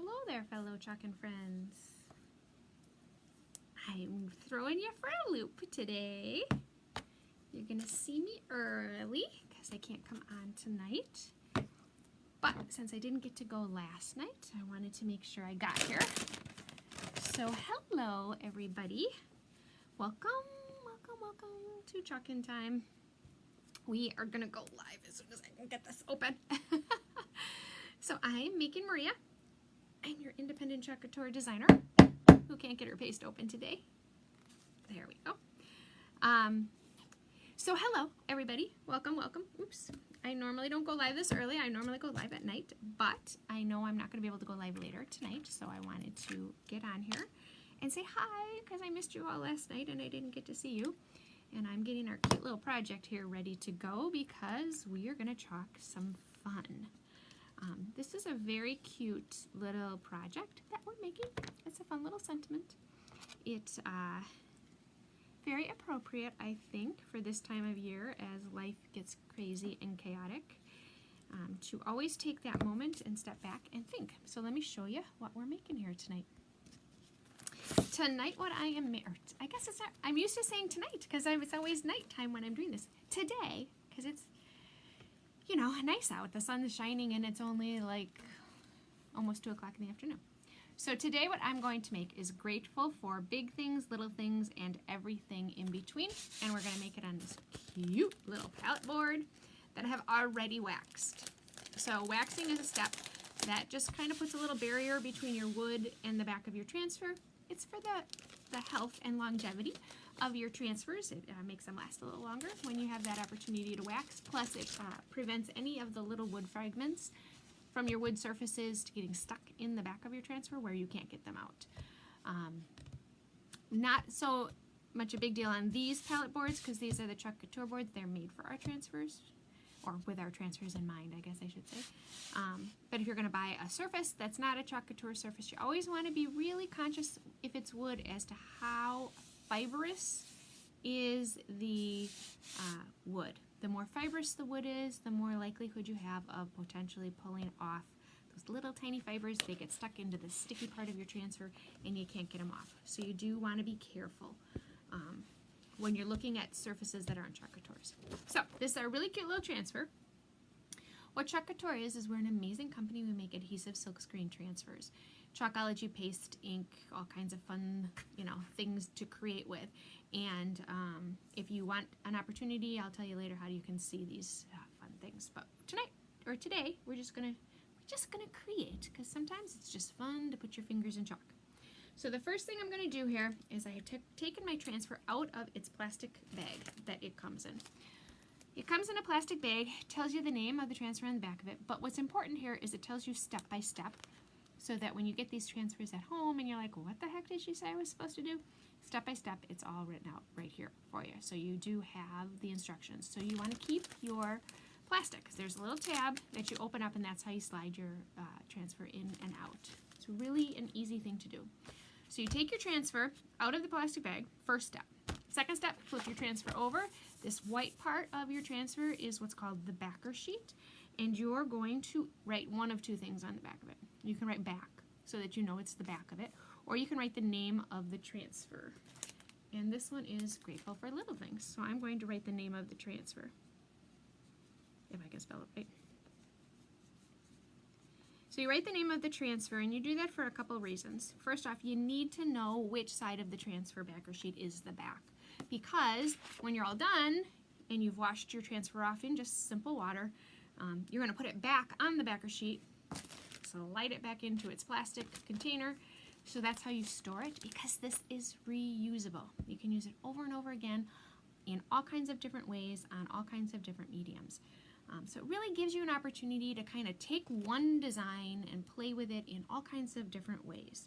Hello there, fellow chalking friends. I'm throwing you for a loop today. You're gonna see me early because I can't come on tonight. But since I didn't get to go last night, I wanted to make sure I got here. So hello, everybody. Welcome, welcome, welcome to Chalkin' Time. We are gonna go live as soon as I can get this open. So I'm making Maria. I'm your independent Chalk Couture designer who can't get her paste open today. There we go. So hello, everybody. Welcome, welcome. Oops. I normally don't go live this early. I normally go live at night, but I know I'm not going to be able to go live later tonight, so I wanted to get on here and say hi because I missed you all last night and I didn't get to see you. And I'm getting our cute little project here ready to go because we are going to chalk some fun. This is a very cute little project that we're making. It's a fun little sentiment. It's very appropriate, I think, for this time of year as life gets crazy and chaotic, to always take that moment and step back and think. So let me show you what we're making here tonight. Tonight what I am, I guess it's not, I'm used to saying tonight because it's always nighttime when I'm doing this. Today, because it's, you know, nice out. The sun is shining and it's only like almost 2 o'clock in the afternoon. So today what I'm going to make is grateful for big things, little things, and everything in between. And we're going to make it on this cute little palette board that I have already waxed. So waxing is a step that just kind of puts a little barrier between your wood and the back of your transfer. It's for the health and longevity of your transfers. It makes them last a little longer when you have that opportunity to wax. Plus it prevents any of the little wood fragments from your wood surfaces to getting stuck in the back of your transfer where you can't get them out. Not so much a big deal on these palette boards because these are the Chalk Couture boards. They're made for our transfers, or with our transfers in mind, I guess I should say. But if you're going to buy a surface that's not a Chalk Couture surface, you always want to be really conscious, if it's wood, as to how fibrous is the wood. The more fibrous the wood is, the more likelihood you have of potentially pulling off those little tiny fibers. They get stuck into the sticky part of your transfer and you can't get them off. So you do want to be careful when you're looking at surfaces that aren't Chalk Coutures. So this is our really cute little transfer. What Chalk Couture is we're an amazing company. We make adhesive silkscreen transfers. Chalkology, paste, ink, all kinds of fun, you know, things to create with. And if you want an opportunity, I'll tell you later how you can see these fun things. But tonight or today, we're just gonna create, because sometimes it's just fun to put your fingers in chalk. So the first thing I'm gonna do here is I have taken my transfer out of its plastic bag that it comes in. It comes in a plastic bag, tells you the name of the transfer on the back of it, but what's important here is it tells you step by step, so that when you get these transfers at home and you're like, what the heck did she say I was supposed to do? Step by step, it's all written out right here for you. So you do have the instructions. So you want to keep your plastic. There's a little tab that you open up and that's how you slide your transfer in and out. It's really an easy thing to do. So you take your transfer out of the plastic bag, first step. Second step, flip your transfer over. This white part of your transfer is what's called the backer sheet. And you're going to write one of two things on the back of it. You can write back so that you know it's the back of it, or you can write the name of the transfer. And this one is Grateful for Little Things. So I'm going to write the name of the transfer, if I can spell it right. So you write the name of the transfer, and you do that for a couple reasons. First off, you need to know which side of the transfer backer sheet is the back, because when you're all done and you've washed your transfer off in just simple water, you're going to put it back on the backer sheet, slide it back into its plastic container. So that's how you store it, because this is reusable. You can use it over and over again in all kinds of different ways on all kinds of different mediums. So it really gives you an opportunity to kind of take one design and play with it in all kinds of different ways.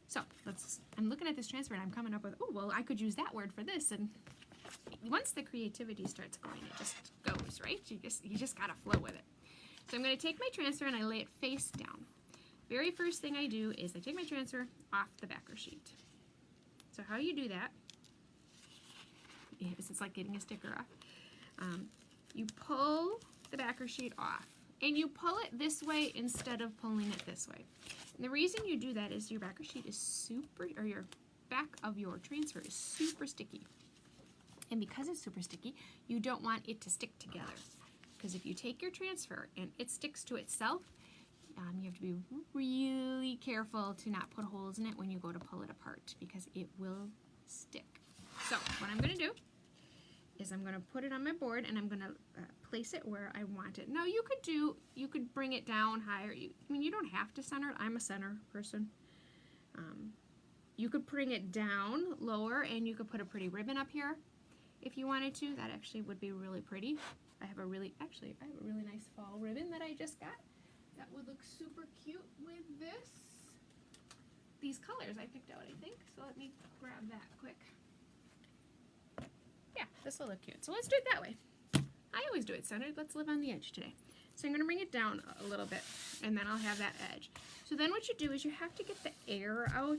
So I'm looking at this transfer and I'm coming up with, oh, well, I could use that word for this. And once the creativity starts going, it just goes, right? You just gotta flow with it. So I'm gonna take my transfer and I lay it face down. Very first thing I do is I take my transfer off the backer sheet. So how you do that is, it's like getting a sticker off. You pull the backer sheet off and you pull it this way instead of pulling it this way. And the reason you do that is your backer sheet is super, or your back of your transfer is super sticky. And because it's super sticky, you don't want it to stick together. Because if you take your transfer and it sticks to itself, you have to be really careful to not put holes in it when you go to pull it apart, because it will stick. So what I'm going to do is I'm going to put it on my board and I'm going to place it where I want it. Now you could bring it down higher. I mean, you don't have to center it. I'm a center person. You could bring it down lower, and you could put a pretty ribbon up here if you wanted to. That actually would be really pretty. I have a really nice fall ribbon that I just got. That would look super cute with these colors I picked out, I think. So let me grab that quick. Yeah, this will look cute. So let's do it that way. I always do it centered. Let's live on the edge today. So I'm going to bring it down a little bit, and then I'll have that edge. So then what you do is you have to get the air out,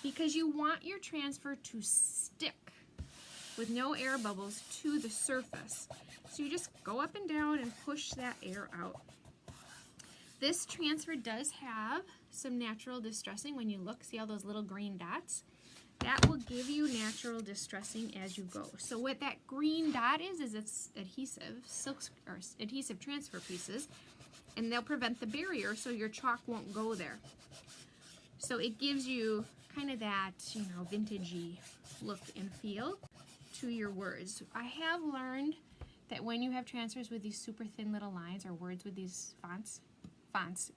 because you want your transfer to stick with no air bubbles to the surface. So you just go up and down and push that air out. This transfer does have some natural distressing. When you look, see all those little green dots? That will give you natural distressing as you go. So what that green dot is it's adhesive, adhesive transfer pieces, and they'll prevent the barrier so your chalk won't go there. So it gives you kind of that, vintagey look and feel to your words. I have learned that when you have transfers with these super thin little lines, or words with these fonts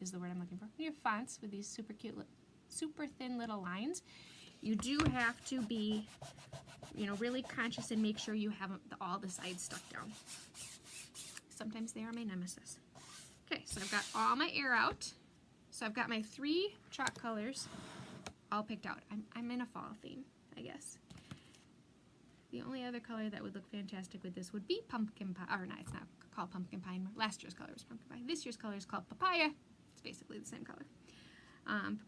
is the word I'm looking for. When you have fonts with these super cute, super thin little lines, you do have to be, really conscious and make sure you have all the sides stuck down. Sometimes they are my nemesis. Okay, so I've got all my air out. So I've got my 3 chalk colors all picked out. I'm in a fall theme, I guess. The only other color that would look fantastic with this would be pumpkin pie. Or no, it's not called pumpkin pie. Last year's color was pumpkin pie. This year's color is called papaya. It's basically the same color.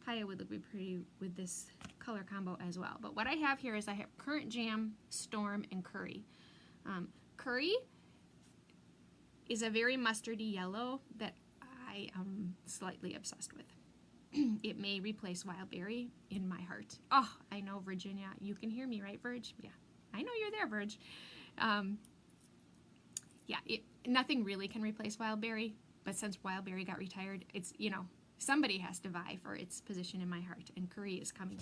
Papaya would look pretty with this color combo as well. But what I have here is I have Currant Jam, Storm, and Curry. Curry is a very mustardy yellow that I am slightly obsessed with. It may replace Wild Berry in my heart. Oh, I know, Virginia. You can hear me, right, Virg? Yeah, I know you're there, Virg. Nothing really can replace Wild Berry, but since Wild Berry got retired, it's, somebody has to vie for its position in my heart, and Curry is coming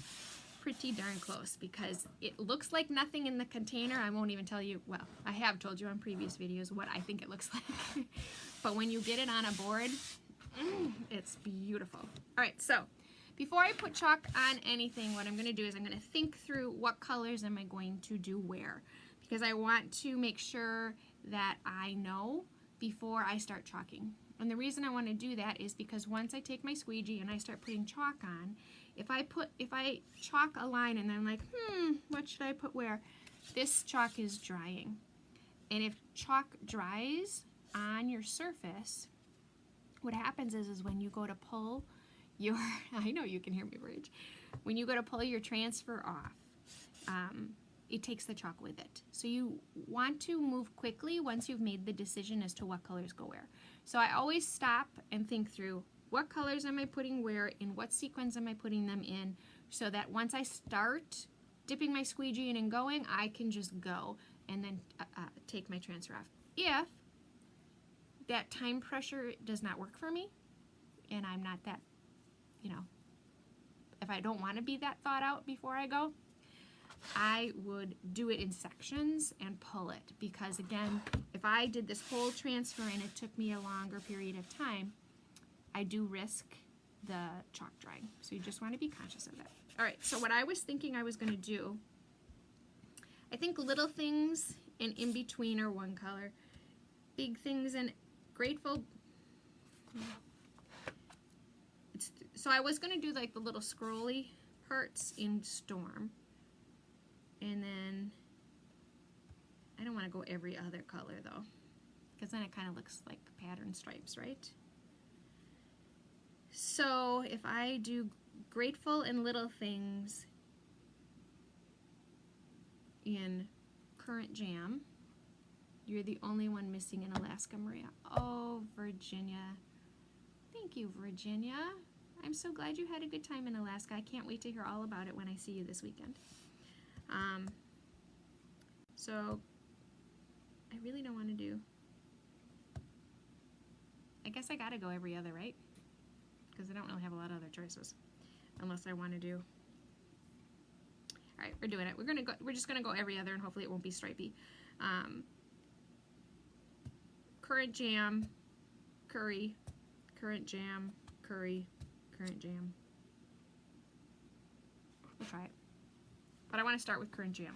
pretty darn close because it looks like nothing in the container. I won't even tell you, well, I have told you on previous videos what I think it looks like, but when you get it on a board, it's beautiful. All right, so before I put chalk on anything, what I'm going to do is I'm going to think through what colors am I going to do where, because I want to make sure that I know before I start chalking. And the reason I want to do that is because once I take my squeegee and I start putting chalk on, if I chalk a line and I'm like, what should I put where? This chalk is drying. And if chalk dries on your surface, what happens is when you go to pull your, I know you can hear me, Bridge. When you go to pull your transfer off, it takes the chalk with it. So you want to move quickly once you've made the decision as to what colors go where. So I always stop and think through what colors am I putting where, in what sequence am I putting them in, so that once I start dipping my squeegee in and going, I can just go and then take my transfer off. If that time pressure does not work for me, and I'm not that, if I don't want to be that thought out before I go, I would do it in sections and pull it, because again, if I did this whole transfer and it took me a longer period of time, I do risk the chalk drying. So you just want to be conscious of that. All right, so what I was thinking I was going to do, I think little things and in between are one color. Big things and grateful. So I was going to do like the little scrolly parts in Storm. And then, I don't want to go every other color though, because then it kind of looks like pattern stripes, right? So if I do grateful and little things in Currant Jam, You're the only one missing in Alaska, Maria. Oh, Virginia. Thank you, Virginia. I'm so glad you had a good time in Alaska. I can't wait to hear all about it when I see you this weekend. So, I really don't want to do... I guess I gotta go every other, right? Because I don't really have a lot of other choices. Unless I want to do... Alright, we're doing it. We're just gonna go every other, and hopefully it won't be stripey. Currant jam, curry, currant jam, curry, currant jam. We'll try it. But I want to start with currant jam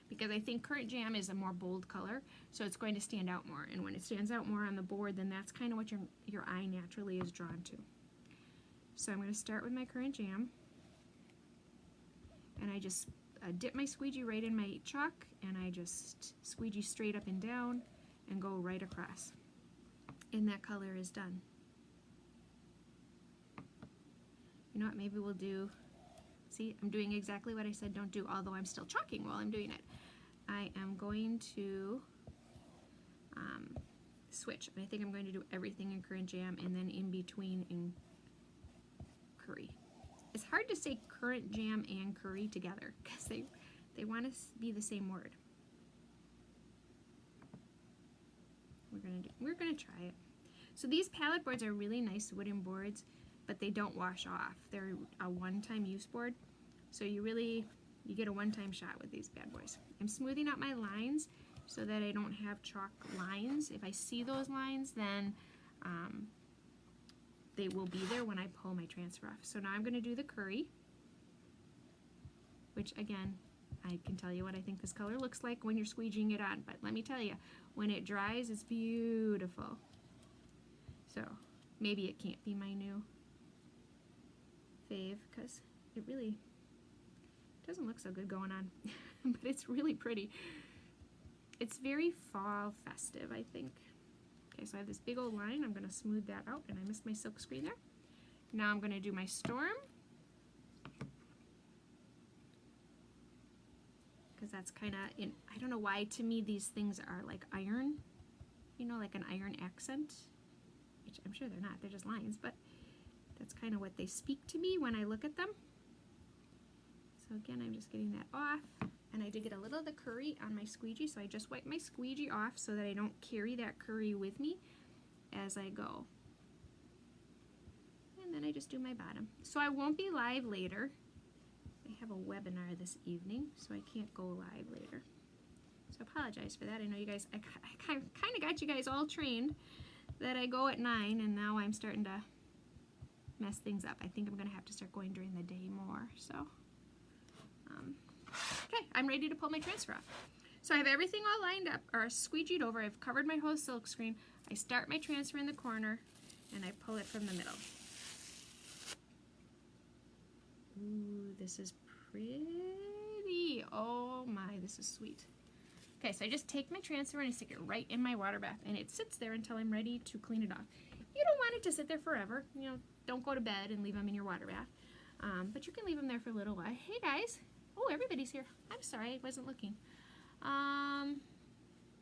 because I think currant jam is a more bold color, so it's going to stand out more. And when it stands out more on the board, then that's kind of what your eye naturally is drawn to. So I'm going to start with my currant jam, and I just dip my squeegee right in my chalk, and I just squeegee straight up and down and go right across. And that color is done. You know what, maybe we'll do, see, I'm doing exactly what I said don't do, although I'm still chalking while I'm doing it. I am going to switch, and I think I'm going to do everything in currant jam and then in between in curry. It's hard to say currant jam and curry together because they want to be the same word. We're gonna try it. So these palette boards are really nice wooden boards, but they don't wash off. They're a one-time use board, so you get a one-time shot with these bad boys. I'm smoothing out my lines so that I don't have chalk lines. If I see those lines, then they will be there when I pull my transfer off. So now I'm going to do the curry, which again, I can tell you what I think this color looks like when you're squeegeeing it on, but let me tell you, when it dries, it's beautiful. So maybe it can't be my new fave because it really doesn't look so good going on, but it's really pretty. It's very fall festive, I think. Okay, so I have this big old line. I'm going to smooth that out, and I missed my silk screen there. Now I'm going to do my storm, because that's kind of, I don't know why, to me these things are like iron, you know, like an iron accent, which I'm sure they're not, they're just lines, but that's kind of what they speak to me when I look at them. So again, I'm just getting that off, and I did get a little of the curry on my squeegee, so I just wipe my squeegee off so that I don't carry that curry with me as I go. And then I just do my bottom. So I won't be live later. I have a webinar this evening, so I can't go live later. So I apologize for that. I know you guys, I kind of got you guys all trained that I go at 9, and now I'm starting to mess things up. I think I'm going to have to start going during the day more. So, okay, I'm ready to pull my transfer off. So I have everything all lined up, or squeegeed over. I've covered my whole silk screen. I start my transfer in the corner, and I pull it from the middle. Ooh, this is pretty. Oh my, this is sweet. Okay, so I just take my transfer and I stick it right in my water bath, and it sits there until I'm ready to clean it off. You don't want it to sit there forever. You know, don't go to bed and leave them in your water bath. But you can leave them there for a little while. Hey guys. Oh, everybody's here. I'm sorry, I wasn't looking.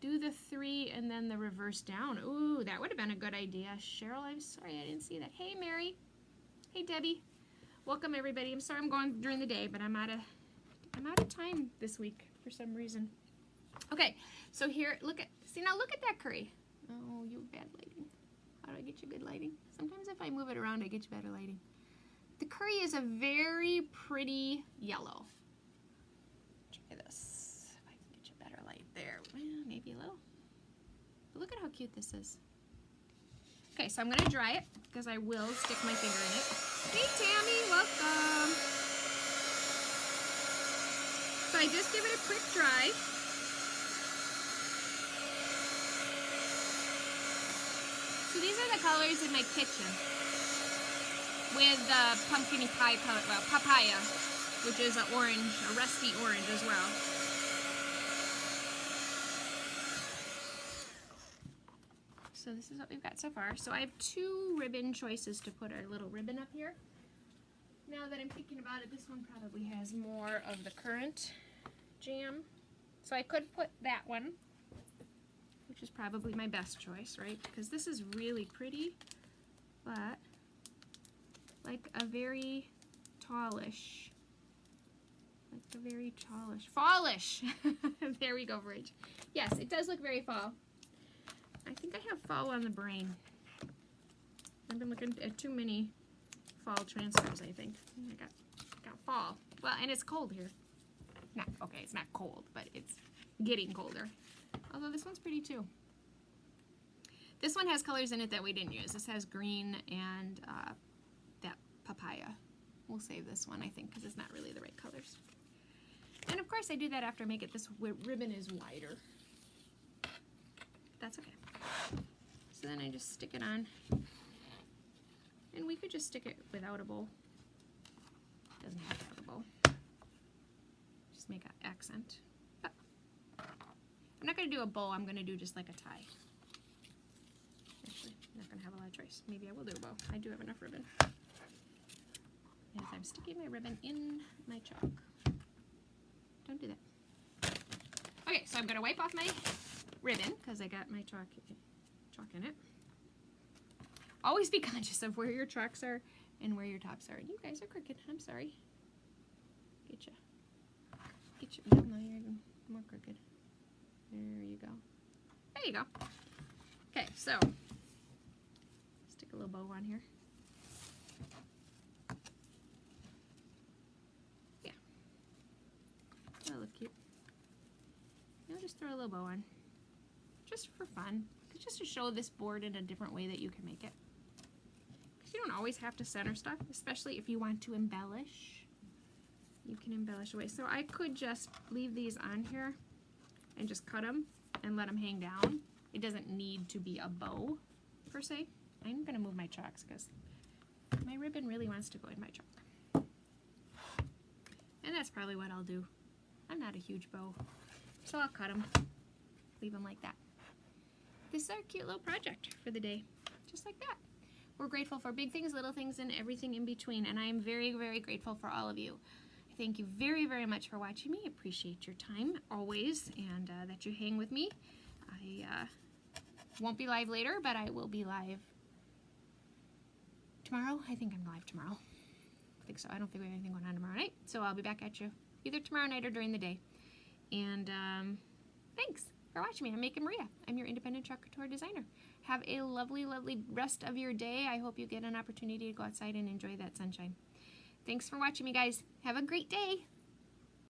Do the 3 and then the reverse down. Ooh, that would have been a good idea. Cheryl, I'm sorry I didn't see that. Hey Mary. Hey Debbie. Welcome everybody. I'm sorry I'm going during the day, but I'm out of time this week for some reason. Okay, so here, look at that curry. Oh, you bad lighting. How do I get you good lighting? Sometimes if I move it around, I get you better lighting. The curry is a very pretty yellow. Try this. If I can get you better light there. Well, maybe a little. But look at how cute this is. Okay, so I'm going to dry it because I will stick my finger in it. Hey, Tammy, welcome. So I just give it a quick dry. So these are the colors in my kitchen with the pumpkin pie color, well, papaya, which is an orange, a rusty orange as well. So this is what we've got so far. So I have 2 ribbon choices to put our little ribbon up here. Now that I'm thinking about it, this one probably has more of the currant jam. So I could put that one, which is probably my best choice, right? Because this is really pretty, but like a very tallish, fallish. There we go, Bridge. Yes, it does look very fall. I think I have fall on the brain. I've been looking at too many fall transfers, I think. I got fall. Well, and it's cold here. Okay, it's not cold, but it's getting colder. Although this one's pretty too. This one has colors in it that we didn't use. This has green and that papaya. We'll save this one, I think, because it's not really the right colors. And of course I do that after I make it. This ribbon is wider. That's okay. So then I just stick it on. And we could just stick it without a bow. Doesn't have to have a bow. Just make an accent. But I'm not going to do a bow. I'm going to do just like a tie. Actually, I'm not going to have a lot of choice. Maybe I will do a bow. I do have enough ribbon. As I'm sticking my ribbon in my chalk. Don't do that. Okay, so I'm going to wipe off my ribbon because I got my chalk in it. Always be conscious of where your chalks are and where your tops are. You guys are crooked. I'm sorry. Get you. No, you're even more crooked. There you go. There you go. Okay, so stick a little bow on here. Yeah. That'll look cute. I'll just throw a little bow on. Just for fun. Just to show this board in a different way that you can make it. Because you don't always have to center stuff, especially if you want to embellish. You can embellish away. So I could just leave these on here and just cut them and let them hang down. It doesn't need to be a bow, per se. I'm going to move my chalks because my ribbon really wants to go in my chalk. And that's probably what I'll do. I'm not a huge bow, so I'll cut them. Leave them like that. This is our cute little project for the day, just like that. We're grateful for big things, little things, and everything in between, and I am very, very grateful for all of you. I thank you very, very much for watching me. I appreciate your time, always, and that you hang with me. I won't be live later, but I will be live tomorrow. I think I'm live tomorrow. I think so. I don't think we have anything going on tomorrow night, so I'll be back at you either tomorrow night or during the day. And thanks for watching me. I'm making Maria. I'm your independent Chalk Couture designer. Have a lovely, lovely rest of your day. I hope you get an opportunity to go outside and enjoy that sunshine. Thanks for watching me, guys. Have a great day.